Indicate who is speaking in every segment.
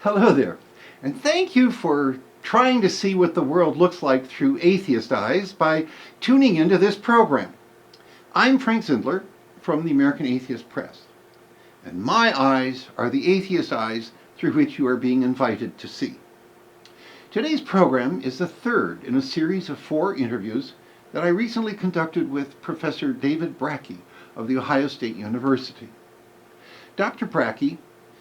Speaker 1: Hello there, and thank you for trying to see what the world looks like through atheist eyes by tuning into this program. I'm Frank Zindler from the American Atheist Press, and my eyes are the atheist eyes through which you are being invited to see. Today's program is the third in a series of 4 interviews that I recently conducted with Professor David Brakke of The Ohio State University. Dr. Brakke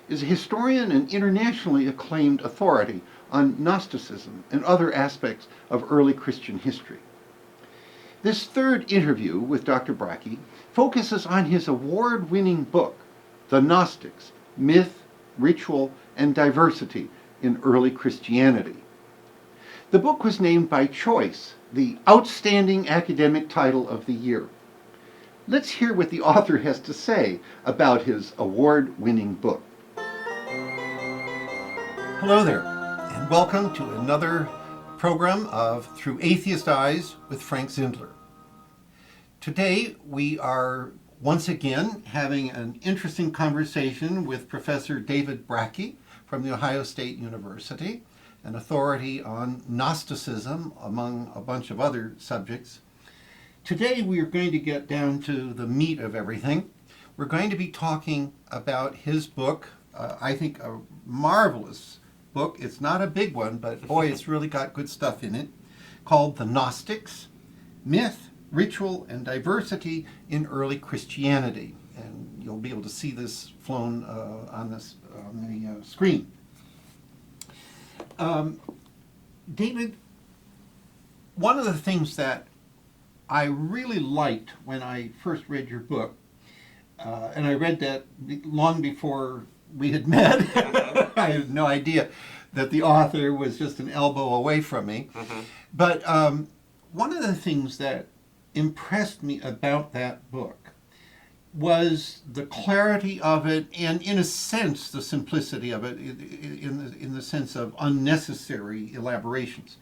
Speaker 1: is a historian and internationally acclaimed authority on Gnosticism and other aspects of early Christian history. This third interview with Dr. Brakke focuses on his award-winning book, The Gnostics, Myth, Ritual, and Diversity in Early Christianity. The book was named by choice the Outstanding Academic Title of the Year. Let's hear what the author has to say about his award-winning book. Hello there, and welcome to another program of Through Atheist Eyes with Frank Zindler. Today we are once again having an interesting conversation with Professor David Brakke from the Ohio State University, an authority on Gnosticism among a bunch of other subjects. Today we are going to get down to the meat of everything. We're going to be talking about his book, I think a marvelous book. It's not a big one, but boy, it's really got good stuff in it, called The Gnostics, Myth, Ritual, and Diversity in Early Christianity. And you'll be able to see this flown on the screen. David, one of the things that I really liked when I first read your book, and I read that long before we had met. I had no idea that the author was just an elbow away from me. Mm-hmm. But one of the things that impressed me about that book was the clarity of it, and in a sense the simplicity of it, in the sense of unnecessary elaborations.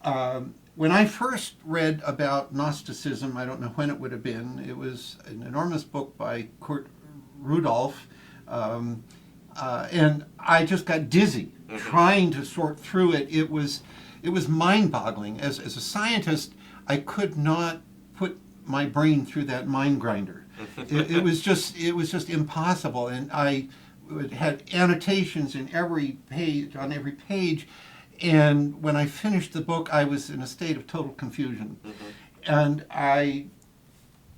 Speaker 1: When I first read about Gnosticism, I don't know when it would have been, it was an enormous book by Kurt Rudolph, and I just got dizzy trying to sort through it. It was mind-boggling. As a scientist, I could not put my brain through that mind grinder. It was just impossible, and I had annotations in every page, on every page. And when I finished the book, I was in a state of total confusion. Mm-hmm. And I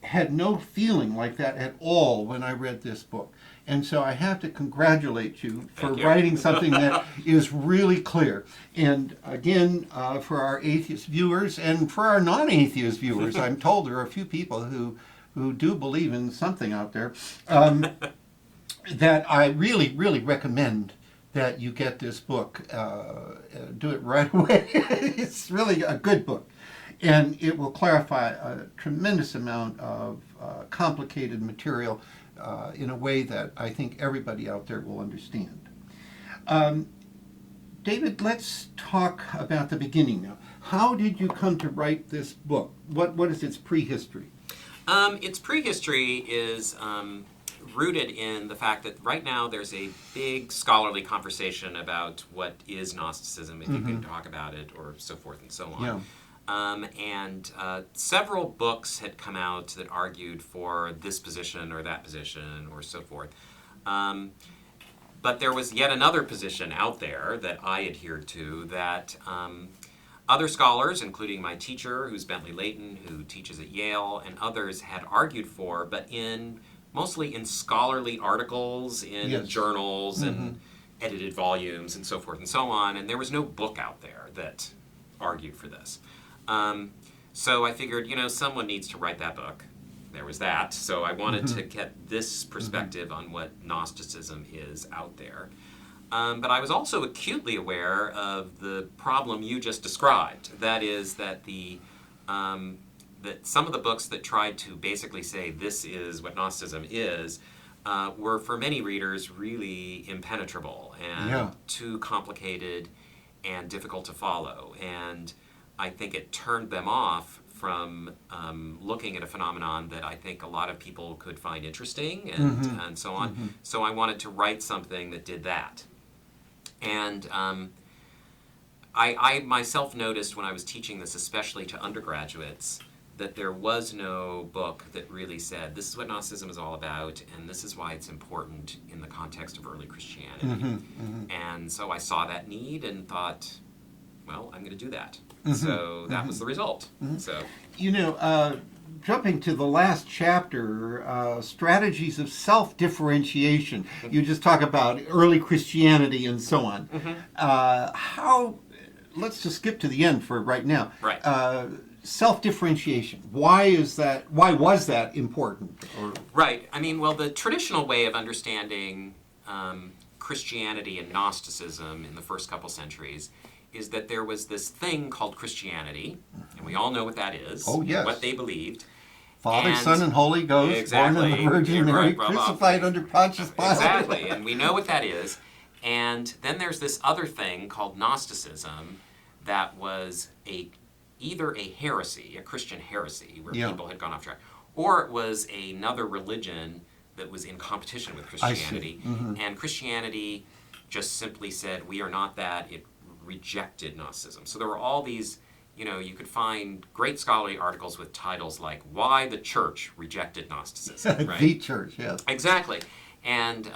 Speaker 1: had no feeling like that at all when I read this book. And so I have to congratulate you for writing something that is really clear. And again, for our atheist viewers and for our non-atheist viewers, I'm told there are a few people who do believe in something out there, that I really, really recommend that you get this book. Do it right away. It's really a good book. And it will clarify a tremendous amount of complicated material in a way that I think everybody out there will understand. David, let's talk about the beginning now. How did you come to write this book? What is its prehistory?
Speaker 2: Its prehistory is rooted in the fact that right now there's a big scholarly conversation about what is Gnosticism, if you can talk about it, or so forth and so on. Yeah. And several books had come out that argued for this position or that position or so forth. But there was yet another position out there that I adhered to that other scholars, including my teacher, who's Bentley Layton, who teaches at Yale, and others had argued for, but mostly in scholarly articles, in journals and edited volumes and so forth and so on, and there was no book out there that argued for this. So I figured, someone needs to write that book. There was that. So I wanted to get this perspective on what Gnosticism is out there. But I was also acutely aware of the problem you just described. That is that that some of the books that tried to basically say this is what Gnosticism is were for many readers really impenetrable and too complicated and difficult to follow. And I think it turned them off from looking at a phenomenon that I think a lot of people could find interesting and so on. So I wanted to write something that did that. And I myself noticed when I was teaching this, especially to undergraduates, that there was no book that really said, this is what Gnosticism is all about, and this is why it's important in the context of early Christianity. And so I saw that need and thought, well, I'm going to do that. So that was the result. So,
Speaker 1: You know, jumping to the last chapter, strategies of self-differentiation. You just talk about early Christianity and so on. Let's just skip to the end for right now.
Speaker 2: Right.
Speaker 1: Self-differentiation. Why was that important?
Speaker 2: Right. I mean, well, the traditional way of understanding Christianity and Gnosticism in the first couple centuries is that there was this thing called Christianity, and we all know what that is.
Speaker 1: Oh, yes.
Speaker 2: What they believed.
Speaker 1: Father,
Speaker 2: And
Speaker 1: Son, and Holy Ghost,
Speaker 2: exactly,
Speaker 1: born of the Virgin Mary,
Speaker 2: right,
Speaker 1: crucified under Pontius Pilate.
Speaker 2: Exactly, and we know what that is. And then there's this other thing called Gnosticism that was either a heresy, a Christian heresy, where people had gone off track, or it was another religion that was in competition with Christianity. And Christianity just simply said, we are not that. It rejected Gnosticism. So there were all these, you could find great scholarly articles with titles like Why the Church Rejected Gnosticism, right?
Speaker 1: The Church, yes.
Speaker 2: Exactly. And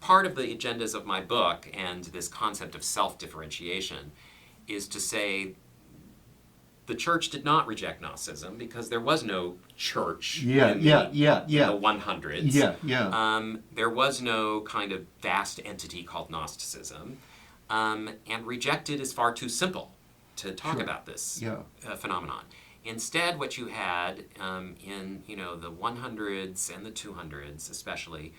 Speaker 2: part of the agendas of my book and this concept of self-differentiation is to say the church did not reject Gnosticism because there was no church in the 100s. There was no kind of vast entity called Gnosticism. And rejected is far too simple to talk about this phenomenon. Instead, what you had in the 100s and the 200s especially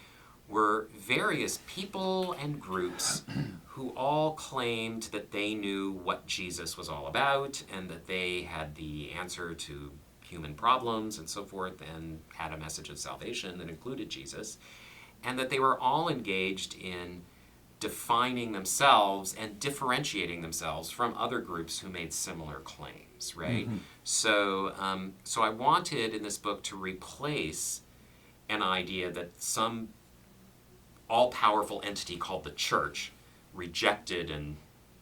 Speaker 2: were various people and groups who all claimed that they knew what Jesus was all about and that they had the answer to human problems and so forth and had a message of salvation that included Jesus, and that they were all engaged in defining themselves and differentiating themselves from other groups who made similar claims, right? So I wanted in this book to replace an idea that some all-powerful entity called the church rejected and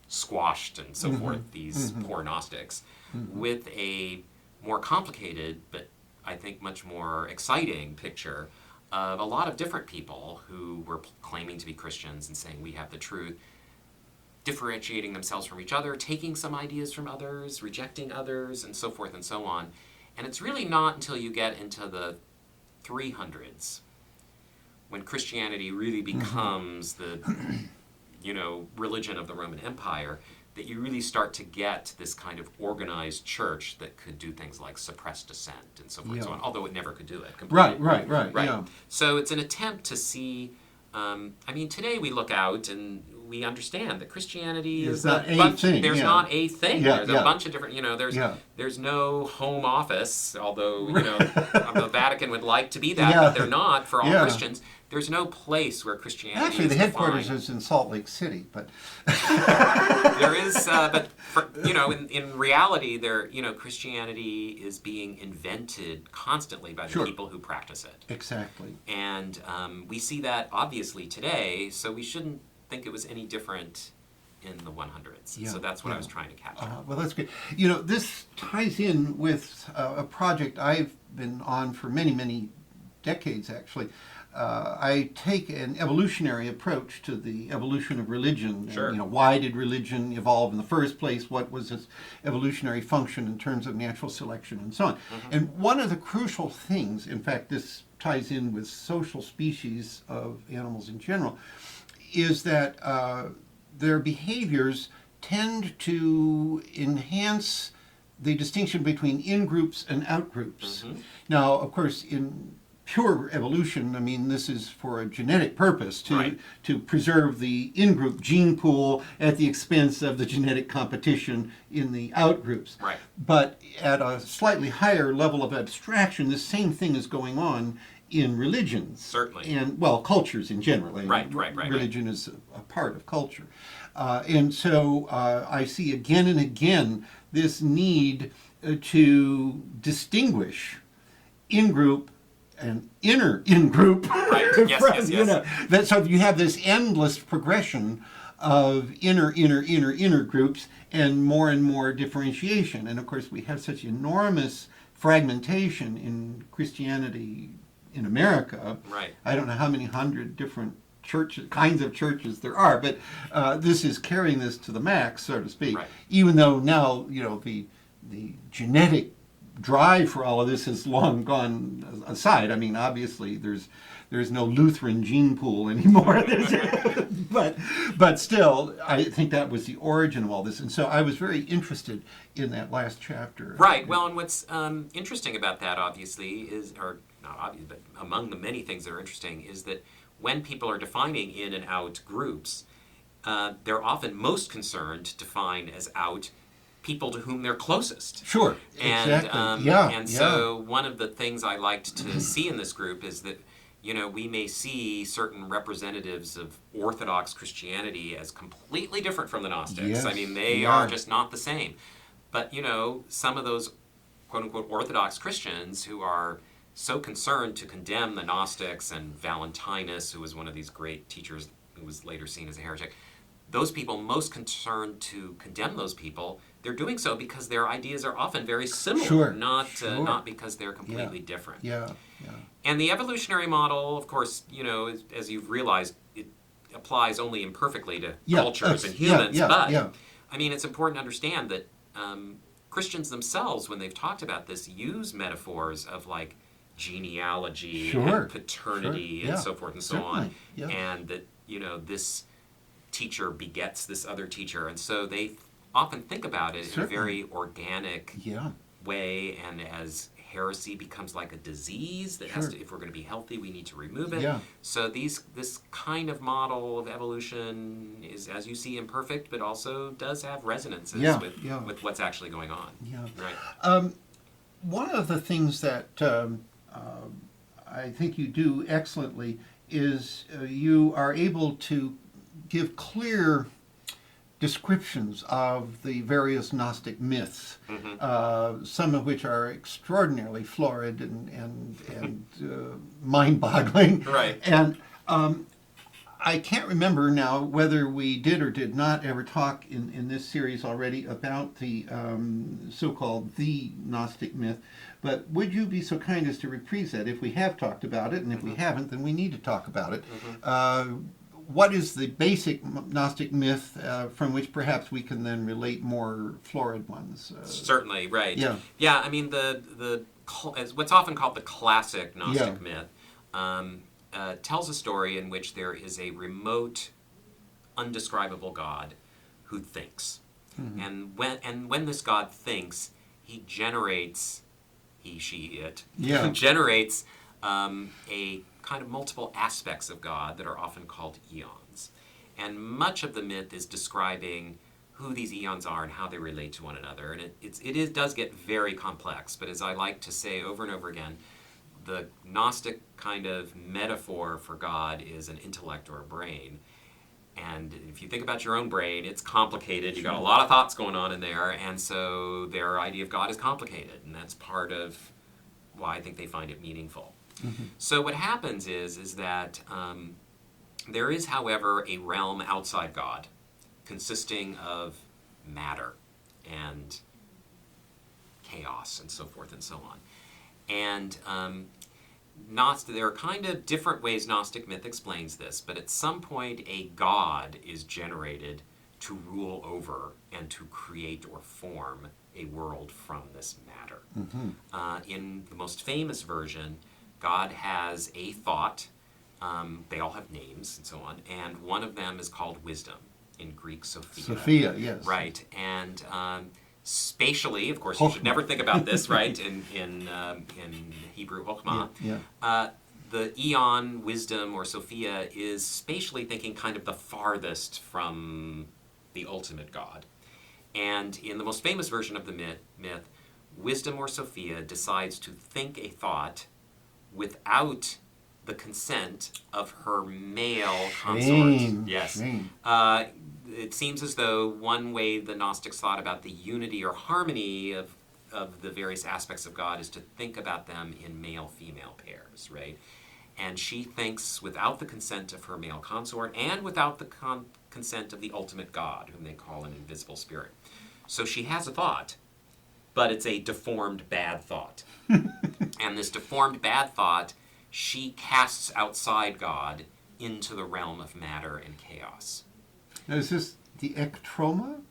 Speaker 2: squashed and so forth these poor Gnostics with a more complicated but I think much more exciting picture of a lot of different people who were claiming to be Christians and saying we have the truth, differentiating themselves from each other, taking some ideas from others, rejecting others, and so forth and so on. And it's really not until you get into the 300s when Christianity really becomes the, religion of the Roman Empire, that you really start to get this kind of organized church that could do things like suppress dissent and so forth and so on, although it never could do it completely.
Speaker 1: Right. Yeah.
Speaker 2: So it's an attempt to see, today we look out and we understand that Christianity is
Speaker 1: not
Speaker 2: a
Speaker 1: a
Speaker 2: bunch,
Speaker 1: thing.
Speaker 2: there's not a thing. There's a bunch of different, there's no home office, although, the Vatican would like to be that, but they're not for all Christians. There's no place where Christianity
Speaker 1: Actually,
Speaker 2: is
Speaker 1: the headquarters
Speaker 2: defined.
Speaker 1: is in Salt Lake City, but
Speaker 2: There is, in reality, Christianity is being invented constantly by the people who practice it.
Speaker 1: Exactly.
Speaker 2: And we see that obviously today, so we shouldn't think it was any different in the 100s. So that's what I was trying to capture.
Speaker 1: Well, that's good. This ties in with a project I've been on for many, many decades, actually. I take an evolutionary approach to the evolution of religion.
Speaker 2: Sure.
Speaker 1: And, why did religion evolve in the first place? What was its evolutionary function in terms of natural selection and so on? And one of the crucial things, in fact, this ties in with social species of animals in general, is that their behaviors tend to enhance the distinction between in-groups and out-groups. Now, of course, in pure evolution, this is for a genetic purpose, to preserve the in-group gene pool at the expense of the genetic competition in the out-groups.
Speaker 2: Right.
Speaker 1: But at a slightly higher level of abstraction, the same thing is going on in religions.
Speaker 2: Certainly.
Speaker 1: And, cultures in general.
Speaker 2: Right.
Speaker 1: Religion is a part of culture. And so I see again and again this need to distinguish in-group an inner in-group.
Speaker 2: Right. Yes, yes,
Speaker 1: You
Speaker 2: yes.
Speaker 1: know, so you have this endless progression of inner groups and more differentiation. And of course, we have such enormous fragmentation in Christianity in America.
Speaker 2: Right.
Speaker 1: I don't know how many hundred different kinds of churches there are, but this is carrying this to the max, so to speak.
Speaker 2: Right.
Speaker 1: Even though now, you know, the genetic drive for all of this has long gone aside. I mean, obviously, there's no Lutheran gene pool anymore. but still, I think that was the origin of all this. And so I was very interested in that last chapter.
Speaker 2: Right. Well, and what's interesting about that, obviously, is, or not obvious, but among the many things that are interesting, is that when people are defining in and out groups, they're often most concerned to define as out people to whom they're closest.
Speaker 1: Sure,
Speaker 2: And,
Speaker 1: exactly.
Speaker 2: And so one of the things I liked to see in this group is that, you know, we may see certain representatives of Orthodox Christianity as completely different from the Gnostics.
Speaker 1: Yes,
Speaker 2: I mean, they are just not the same. But, you know, some of those quote-unquote Orthodox Christians who are so concerned to condemn the Gnostics and Valentinus, who was one of these great teachers who was later seen as a heretic, those people most concerned to condemn those people, they're doing so because their ideas are often very similar, not because they're completely different.
Speaker 1: Yeah.
Speaker 2: And the evolutionary model, of course, you know, as you've realized, it applies only imperfectly to cultures and humans. But I mean, it's important to understand that Christians themselves, when they've talked about this, use metaphors of like genealogy and paternity and so forth and so on, and that, you know, this teacher begets this other teacher, and so they often think about it in a very organic way, and as heresy becomes like a disease that has to, if we're going to be healthy, we need to remove it. So this kind of model of evolution is, as you see, imperfect, but also does have resonances with what's actually going on. Right.
Speaker 1: One of the things that I think you do excellently is you are able to give clear descriptions of the various Gnostic myths, some of which are extraordinarily florid and mind-boggling.
Speaker 2: Right.
Speaker 1: And I can't remember now whether we did or did not ever talk in this series already about the so-called the Gnostic myth, but would you be so kind as to reprise that if we have talked about it, and if we haven't, then we need to talk about it. What is the basic Gnostic myth from which perhaps we can then relate more florid ones?
Speaker 2: Certainly, right. Yeah, I mean, what's often called the classic Gnostic myth tells a story in which there is a remote, undescribable God who thinks. And when this God thinks, he generates, it generates a kind of multiple aspects of God that are often called eons. And much of the myth is describing who these eons are and how they relate to one another. And it does get very complex, but as I like to say over and over again, the Gnostic kind of metaphor for God is an intellect or a brain. And if you think about your own brain, it's complicated. You've got a lot of thoughts going on in there, and so their idea of God is complicated, and that's part of why I think they find it meaningful. So what happens is that there is, however, a realm outside God, consisting of matter and chaos and so forth and so on. And there are kind of different ways Gnostic myth explains this, but at some point a god is generated to rule over and to create or form a world from this matter. In the most famous version, God has a thought. They all have names and so on, and one of them is called wisdom, in Greek Sophia.
Speaker 1: Sophia, yes.
Speaker 2: Right, and spatially, of course, you should never think about this, right? In Hebrew, Chokhmah. The eon, wisdom, or Sophia is spatially thinking kind of the farthest from the ultimate God. And in the most famous version of the myth, wisdom or Sophia decides to think a thought without the consent of her male consort. Yes. It seems as though one way the Gnostics thought about the unity or harmony of of the various aspects of God is to think about them in male-female pairs, right? And she thinks without the consent of her male consort and without the consent of the ultimate God, whom they call an invisible spirit. So she has a thought, but it's a deformed bad thought. And this deformed bad thought, she casts outside God into the realm of matter and chaos.
Speaker 1: Now, is this the ectroma?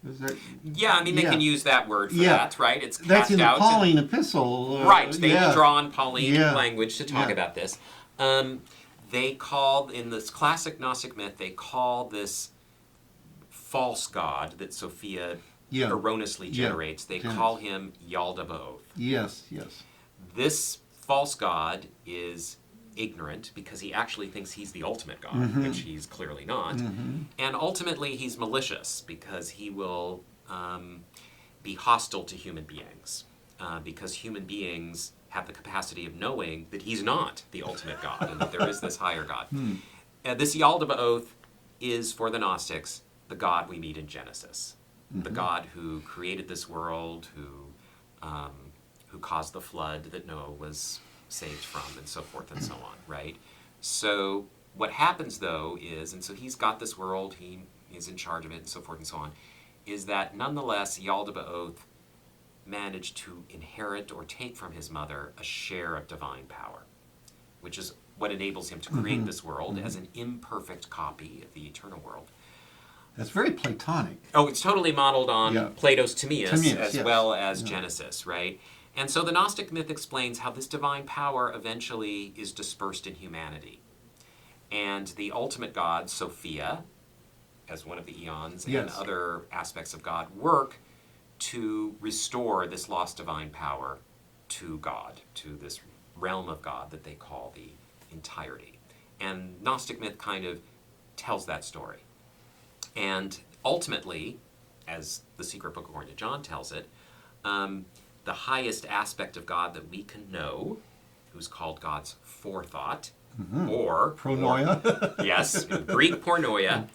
Speaker 1: Is that,
Speaker 2: Yeah, I mean, they can use that word for
Speaker 1: Yeah.
Speaker 2: that, right? It's cast
Speaker 1: that's in the
Speaker 2: out.
Speaker 1: Pauline epistle.
Speaker 2: Right, they
Speaker 1: yeah.
Speaker 2: draw on Pauline
Speaker 1: Yeah.
Speaker 2: language to talk
Speaker 1: Yeah.
Speaker 2: about this. They call, in this classic Gnostic myth, they call this false god that Sophia
Speaker 1: Yeah.
Speaker 2: erroneously
Speaker 1: Yeah.
Speaker 2: generates, they
Speaker 1: Generates.
Speaker 2: call him Yaldabaoth.
Speaker 1: Yes, yes.
Speaker 2: This false god is ignorant because he actually thinks he's the ultimate god, which he's clearly not. And ultimately, he's malicious because he will be hostile to human beings because human beings have the capacity of knowing that he's not the ultimate god and that there is this higher god. This Yaldabaoth is, for the Gnostics, the God we meet in Genesis, the God who created this world, who caused the flood that Noah was saved from, and so forth and so on, right? So what happens, though, is, and so he's got this world, he is in charge of it, and so forth and so on, is that nonetheless Yaldabaoth managed to inherit or take from his mother a share of divine power, which is what enables him to create this world as an imperfect copy of the eternal world.
Speaker 1: That's very Platonic.
Speaker 2: Oh, it's totally modeled on
Speaker 1: Yeah.
Speaker 2: Plato's Timaeus as
Speaker 1: yes.
Speaker 2: well as Genesis, right? And so the Gnostic myth explains how this divine power eventually is dispersed in humanity. And the ultimate God, Sophia, as one of the eons, and
Speaker 1: Yes.
Speaker 2: other aspects of God work to restore this lost divine power to God, to this realm of God that they call the entirety. And Gnostic myth kind of tells that story. And ultimately, as the secret book according to John tells it, the highest aspect of God that we can know, who's called God's forethought, or
Speaker 1: Pronoia.
Speaker 2: yes, in Greek pronoia,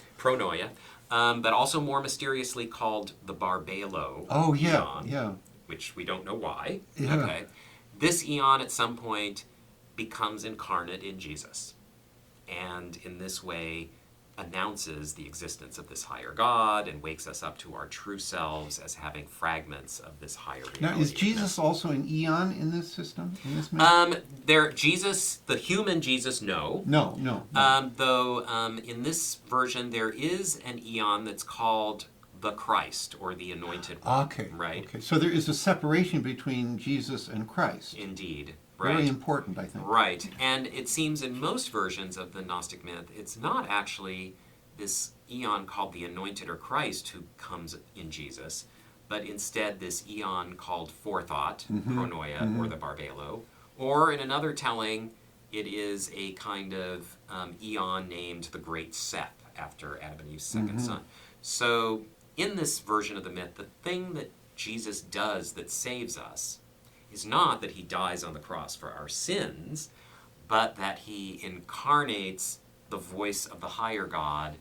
Speaker 2: but also more mysteriously called the Barbelo
Speaker 1: Oh, yeah,
Speaker 2: eon,
Speaker 1: yeah.
Speaker 2: which we don't know why.
Speaker 1: Yeah.
Speaker 2: Okay, this eon at some point becomes incarnate in Jesus, and in this way announces the existence of this higher God and wakes us up to our true selves as having fragments of this higher reality.
Speaker 1: Now, is Jesus also an eon in this system? In this myth?
Speaker 2: Jesus, the human Jesus, no.
Speaker 1: No.
Speaker 2: Though in this version there is an eon that's called the Christ or the Anointed One.
Speaker 1: Okay.
Speaker 2: Right.
Speaker 1: Okay. So there is a separation between Jesus and Christ.
Speaker 2: Indeed. Right.
Speaker 1: Very important, I think.
Speaker 2: Right. And it seems in most versions of the Gnostic myth, it's not actually this eon called the Anointed or Christ who comes in Jesus, but instead this eon called Forethought, Pronoia, or the Barbelo. Or in another telling, it is a kind of eon named the Great Seth, after Adam and Eve's second son. So in this version of the myth, the thing that Jesus does that saves us is not that he dies on the cross for our sins, but that he incarnates the voice of the higher God,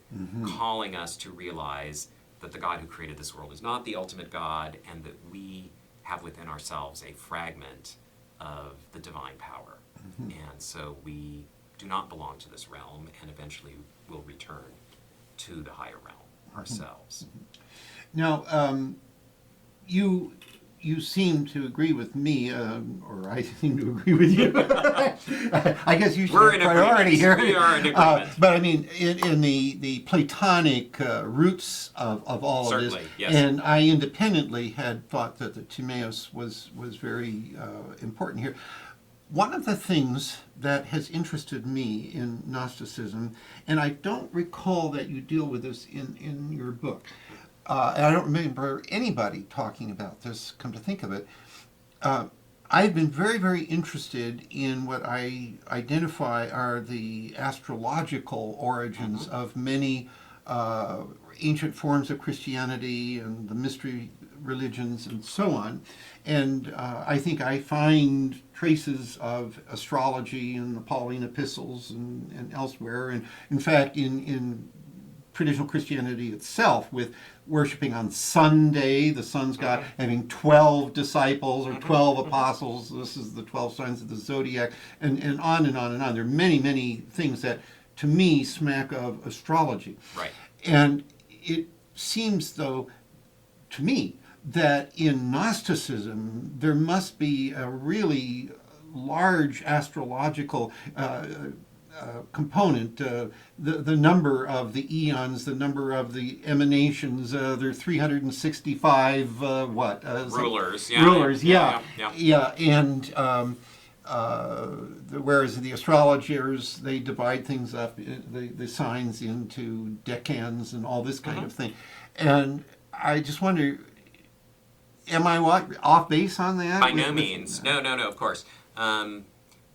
Speaker 2: calling us to realize that the God who created this world is not the ultimate God, and that we have within ourselves a fragment of the divine power. And so we do not belong to this realm, and eventually will return to the higher realm ourselves.
Speaker 1: Now, you seem to agree with me, or I seem to agree with you. I guess you should
Speaker 2: We're
Speaker 1: have
Speaker 2: in
Speaker 1: priority
Speaker 2: agreement.
Speaker 1: here.
Speaker 2: We are in agreement.
Speaker 1: But I mean, in the Platonic roots of all
Speaker 2: Certainly,
Speaker 1: of this,
Speaker 2: yes.
Speaker 1: and I independently had thought that the Timaeus was very important here. One of the things that has interested me in Gnosticism, and I don't recall that you deal with this in your book, and I don't remember anybody talking about this, come to think of it. I've been very, very interested in what I identify are the astrological origins of many ancient forms of Christianity and the mystery religions and so on. And I think I find traces of astrology in the Pauline epistles and elsewhere. And in fact, in traditional Christianity itself, with worshiping on Sunday, the sun's god, having 12 disciples or 12 apostles. This is the 12 signs of the zodiac, and on and on and on. There are many, many things that, to me, smack of astrology.
Speaker 2: Right.
Speaker 1: And it seems, though, to me, that in Gnosticism there must be a really large astrological component. The number of the eons, the number of the emanations. There are 365
Speaker 2: Rulers.
Speaker 1: Rulers,
Speaker 2: yeah.
Speaker 1: And whereas the astrologers, they divide things up, the signs into decans and all this kind of thing. And I just wonder, am I off base on that?
Speaker 2: By no means. No, of course.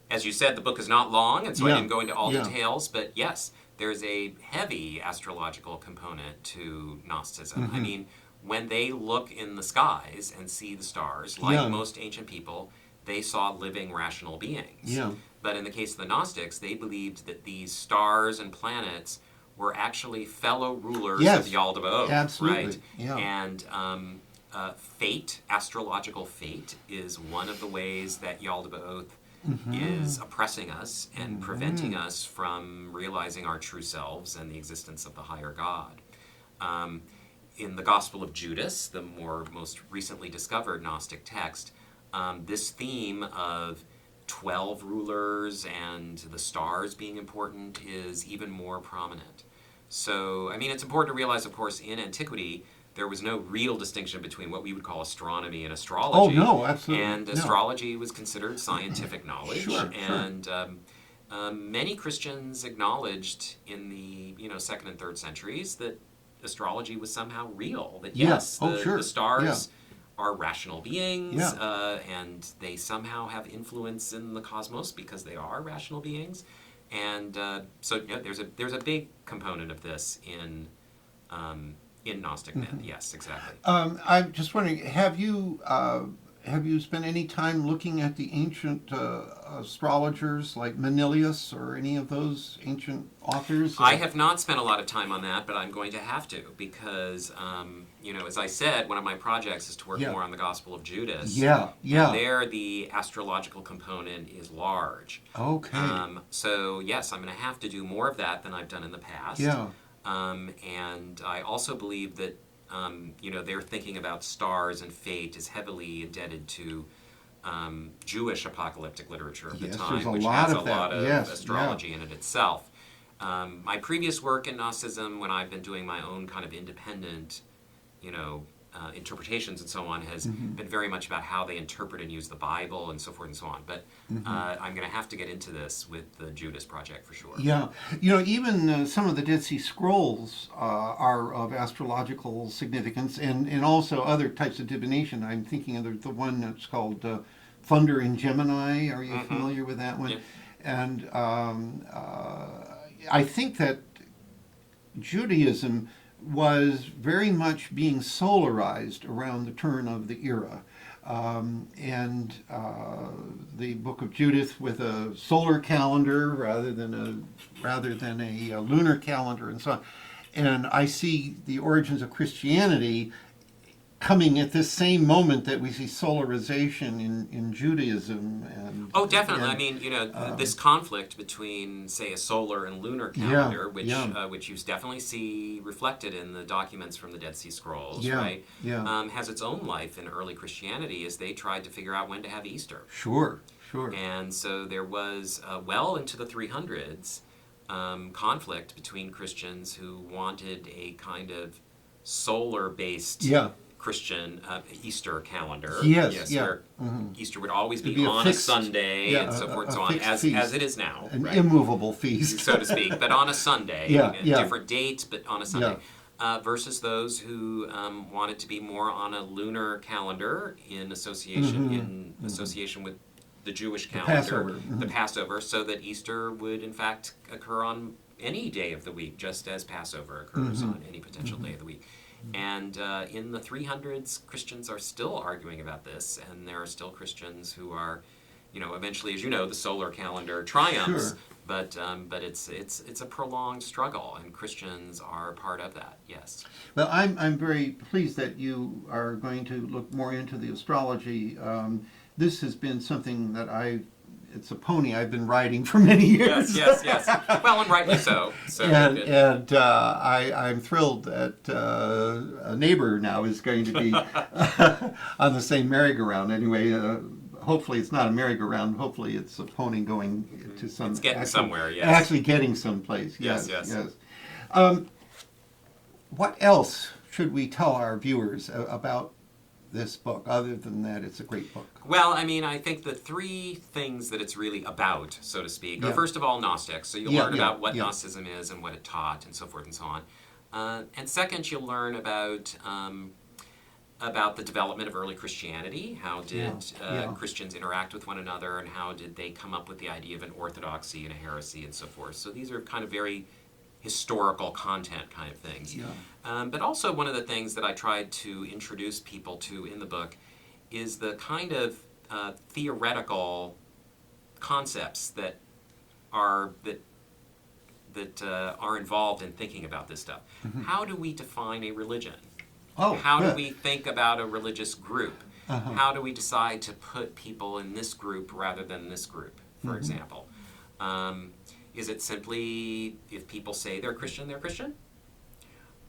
Speaker 2: As you said, the book is not long, and so I didn't go into all details, but yes, there's a heavy astrological component to Gnosticism. I mean, when they look in the skies and see the stars, like most ancient people, they saw living, rational beings.
Speaker 1: Yeah.
Speaker 2: But in the case of the Gnostics, they believed that these stars and planets were actually fellow rulers of Yaldabaoth.
Speaker 1: Absolutely.
Speaker 2: Right?
Speaker 1: Yeah.
Speaker 2: And fate, astrological fate, is one of the ways that Yaldabaoth is oppressing us and preventing us from realizing our true selves and the existence of the higher God. In the Gospel of Judas, the most recently discovered Gnostic text, this theme of 12 rulers and the stars being important is even more prominent. So, I mean, it's important to realize, of course, in antiquity, there was no real distinction between what we would call astronomy and astrology.
Speaker 1: Oh, no, absolutely.
Speaker 2: And astrology was considered scientific knowledge.
Speaker 1: Sure.
Speaker 2: And many Christians acknowledged in the 2nd and 3rd centuries that astrology was somehow real. That yes, the stars are rational beings, and they somehow have influence in the cosmos because they are rational beings. And so there's a big component of this in Gnostic myth. Yes, exactly.
Speaker 1: I'm just wondering, have you spent any time looking at the ancient astrologers like Manilius or any of those ancient authors?
Speaker 2: I have not spent a lot of time on that, but I'm going to have to because, as I said, one of my projects is to work more on the Gospel of Judas.
Speaker 1: Yeah.
Speaker 2: And there, the astrological component is large.
Speaker 1: Okay.
Speaker 2: So yes, I'm going to have to do more of that than I've done in the past.
Speaker 1: Yeah.
Speaker 2: And I also believe that, they're thinking about stars and fate is heavily indebted to Jewish apocalyptic literature of the time, which has a lot of astrology in it itself. My previous work in Gnosticism, when I've been doing my own kind of independent, interpretations and so on, has been very much about how they interpret and use the Bible and so forth and so on. But I'm going to have to get into this with the Judas project for sure.
Speaker 1: Yeah. Even some of the Dead Sea Scrolls are of astrological significance, and also other types of divination. I'm thinking of the one that's called Thunder in Gemini. Are you familiar with that one?
Speaker 2: Yeah.
Speaker 1: And I think that Judaism was very much being solarized around the turn of the era. And the Book of Judith with a solar calendar rather than a lunar calendar and so on. And I see the origins of Christianity coming at this same moment that we see solarization in Judaism. And,
Speaker 2: definitely. I mean, this conflict between, say, a solar and lunar calendar, which you definitely see reflected in the documents from the Dead Sea Scrolls, right?
Speaker 1: Yeah.
Speaker 2: Has its own life in early Christianity as they tried to figure out when to have Easter.
Speaker 1: Sure.
Speaker 2: And so there was, well into the 300s, conflict between Christians who wanted a kind of solar-based Christian Easter calendar. Where Easter would always be on a Sunday and so forth and so on, as it is now.
Speaker 1: An immovable feast.
Speaker 2: So to speak, but on a Sunday. Different date, but on a Sunday. Versus those who wanted to be more on a lunar calendar in association with the Jewish calendar, the Passover, so that Easter would in fact occur on any day of the week, just as Passover occurs on any potential day of the week. And in the 300s, Christians are still arguing about this, and there are still Christians who are, eventually, as you know, the solar calendar triumphs, But it's a prolonged struggle, and Christians are part of that. Yes.
Speaker 1: Well, I'm very pleased that you are going to look more into the astrology. This has been something that it's a pony I've been riding for many years.
Speaker 2: Yes. Well, and rightly so.
Speaker 1: I'm thrilled that a neighbor now is going to be on the same merry-go-round. Anyway, hopefully it's not a merry-go-round. Hopefully it's a pony going to some.
Speaker 2: It's getting somewhere. Yes.
Speaker 1: Actually getting someplace.
Speaker 2: Yes.
Speaker 1: What else should we tell our viewers about this book, other than that it's a great book?
Speaker 2: Well, I mean, I think the three things that it's really about, so to speak, are first of all Gnostics. So you'll learn about what Gnosticism is and what it taught and so forth and so on. And second, you'll learn about the development of early Christianity. How did Christians interact with one another, and how did they come up with the idea of an orthodoxy and a heresy and so forth. So these are kind of very historical content kind of things. But also one of the things that I tried to introduce people to in the book is the kind of theoretical concepts that are involved in thinking about this stuff. Mm-hmm. How do we define a religion? How do we think about a religious group? How do we decide to put people in this group rather than this group, for example? Is it simply if people say they're Christian, they're Christian?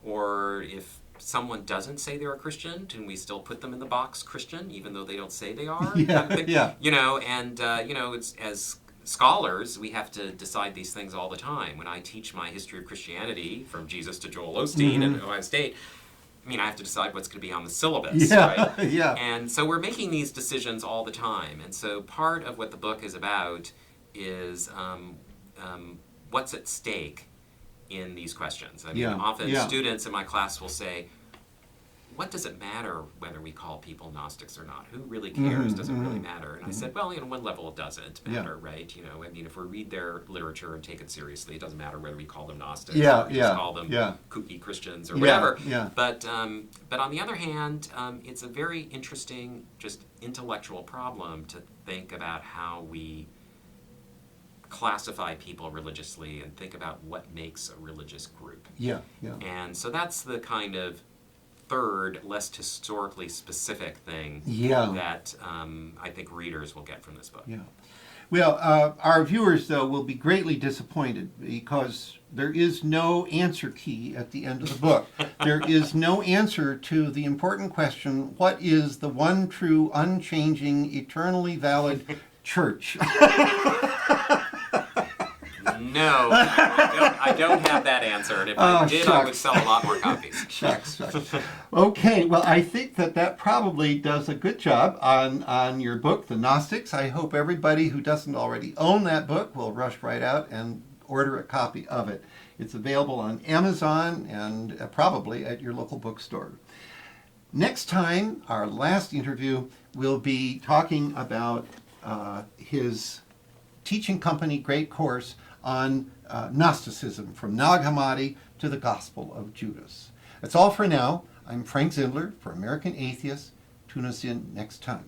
Speaker 2: Or if someone doesn't say they're a Christian, can we still put them in the box Christian, even though they don't say they are? You know, and it's, as scholars, we have to decide these things all the time. When I teach my history of Christianity, from Jesus to Joel Osteen at Ohio State, I mean, I have to decide what's going to be on the syllabus, right? And so we're making these decisions all the time. And so part of what the book is about is what's at stake in these questions. I mean, often students in my class will say, what does it matter whether we call people Gnostics or not? Who really cares? Does it really matter? And I said, well, on one level it doesn't matter, right? You know, I mean, if we read their literature and take it seriously, it doesn't matter whether we call them Gnostics or we just call them kooky Christians or whatever. But on the other hand, it's a very interesting, just intellectual problem to think about how we classify people religiously and think about what makes a religious group. And so that's the kind of third, less historically specific thing that I think readers will get from this book.
Speaker 1: Well, our viewers, though, will be greatly disappointed because there is no answer key at the end of the book. There is no answer to the important question, what is the one true, unchanging, eternally valid church?
Speaker 2: No, I don't have that answer, and if I did, shucks. I would sell a lot more copies.
Speaker 1: Shucks. Okay, well, I think that probably does a good job on your book, The Gnostics. I hope everybody who doesn't already own that book will rush right out and order a copy of it. It's available on Amazon and probably at your local bookstore. Next time, our last interview, we'll be talking about his teaching company great course on Gnosticism, from Nag Hammadi to the Gospel of Judas. That's all for now. I'm Frank Zindler for American Atheists. Tune us in next time.